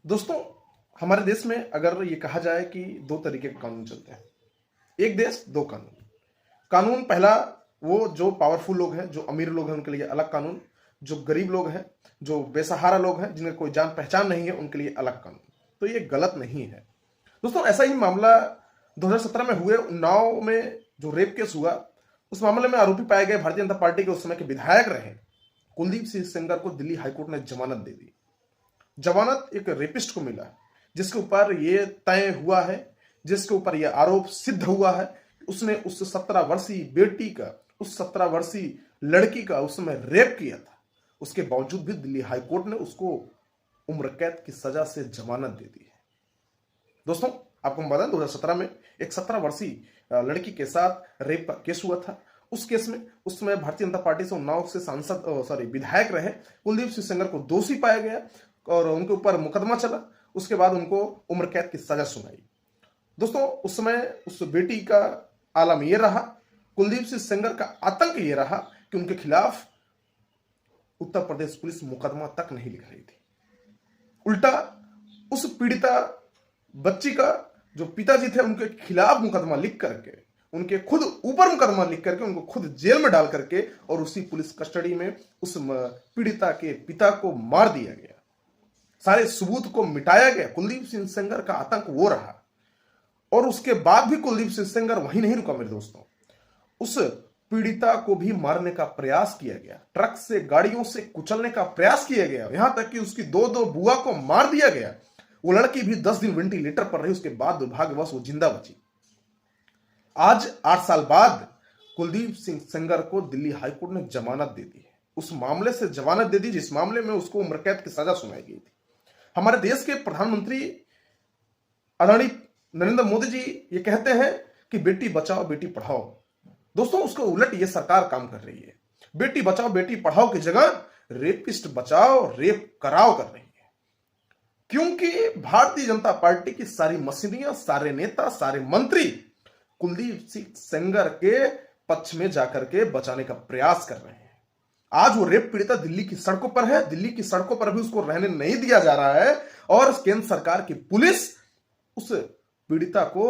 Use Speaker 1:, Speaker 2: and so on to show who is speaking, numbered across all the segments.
Speaker 1: दोस्तों, हमारे देश में अगर ये कहा जाए कि दो तरीके के कानून चलते हैं। एक देश दो कानून। कानून पहला, वो जो पावरफुल लोग हैं, जो अमीर लोग हैं, उनके लिए अलग कानून। जो गरीब लोग हैं, जो बेसहारा लोग हैं, जिनका कोई जान पहचान नहीं है, उनके लिए अलग कानून। तो ये गलत नहीं है दोस्तों। ऐसा ही मामला 2017 में हुए उन्नाव में जो रेप केस हुआ, उस मामले में आरोपी पाए गए भारतीय जनता पार्टी के उस समय के विधायक रहे कुलदीप सिंह सेंगर को दिल्ली हाईकोर्ट ने जमानत दे दी। जमानत एक रेपिस्ट को मिला जिसके ऊपर यह तय हुआ है, जिसके ऊपर यह आरोप सिद्ध हुआ है, उसने उस 17 वर्षीय बेटी का, उस 17 वर्षीय लड़की का उस समय रेप किया था। उसके बावजूद भी दिल्ली हाईकोर्ट ने उसको उम्र कैद की सजा से जमानत दे दी है। दोस्तों, आपको बता दें 2017 में एक 17 वर्षीय लड़की के साथ रेप का केस हुआ था। उस केस में उस समय भारतीय जनता पार्टी से उन्नाव से विधायक रहे कुलदीप सिंह सेंगर को दोषी पाया गया और उनके ऊपर मुकदमा चला। उसके बाद उनको उम्र कैद की सजा सुनाई। दोस्तों, उस समय उस बेटी का आलम यह रहा, कुलदीप सिंह सेंगर का आतंक यह रहा कि उनके खिलाफ उत्तर प्रदेश पुलिस मुकदमा तक नहीं लिख रही थी। उल्टा उस पीड़िता बच्ची का जो पिताजी थे, उनके खिलाफ मुकदमा लिख करके, उनके खुद ऊपर मुकदमा लिख करके, उनको खुद जेल में डाल करके और उसी पुलिस कस्टडी में उस पीड़िता के पिता को मार दिया गया। सारे सबूत को मिटाया गया। कुलदीप सिंह सेंगर का आतंक वो रहा। और उसके बाद भी कुलदीप सिंह सेंगर वहीं नहीं रुका मेरे दोस्तों। उस पीड़िता को भी मारने का प्रयास किया गया, ट्रक से, गाड़ियों से कुचलने का प्रयास किया गया, यहां तक कि उसकी दो बुआ को मार दिया गया। वो लड़की भी 10 दिन वेंटिलेटर पर रही, उसके बाद दुर्भाग्यवश वो जिंदा बची। आज 8 साल बाद कुलदीप सिंह सेंगर को दिल्ली हाईकोर्ट ने जमानत दे दी है। उस मामले से जमानत दे दी जिस मामले में उसको उम्र कैद की सजा सुनाई गई थी। हमारे देश के प्रधानमंत्री आदरणीय नरेंद्र मोदी जी ये कहते हैं कि बेटी बचाओ बेटी पढ़ाओ। दोस्तों, उसको उलट ये सरकार काम कर रही है। बेटी बचाओ बेटी पढ़ाओ की जगह रेपिस्ट बचाओ रेप कराओ कर रही है। क्योंकि भारतीय जनता पार्टी की सारी मशीनियां, सारे नेता, सारे मंत्री कुलदीप सिंह सेंगर के पक्ष में जाकर के बचाने का प्रयास कर रहे हैं। आज वो रेप पीड़िता दिल्ली की सड़कों पर है। दिल्ली की सड़कों पर भी उसको रहने नहीं दिया जा रहा है और केंद्र सरकार की पुलिस उस पीड़िता को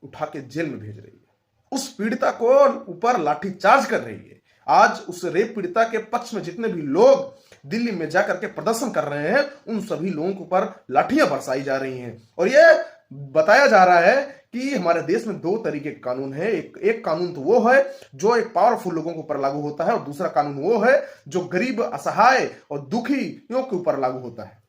Speaker 1: उठा के जेल में भेज रही है। उस पीड़िता को ऊपर लाठीचार्ज कर रही है। आज उस रेप पीड़िता के पक्ष में जितने भी लोग दिल्ली में जाकर के प्रदर्शन कर रहे हैं, उन सभी लोगों के ऊपर लाठियां बरसाई जा रही हैं। और यह बताया जा रहा है कि हमारे देश में दो तरीके के कानून है। एक कानून तो वो है जो एक पावरफुल लोगों के ऊपर लागू होता है, और दूसरा कानून वो है जो गरीब, असहाय और दुखियों के ऊपर लागू होता है।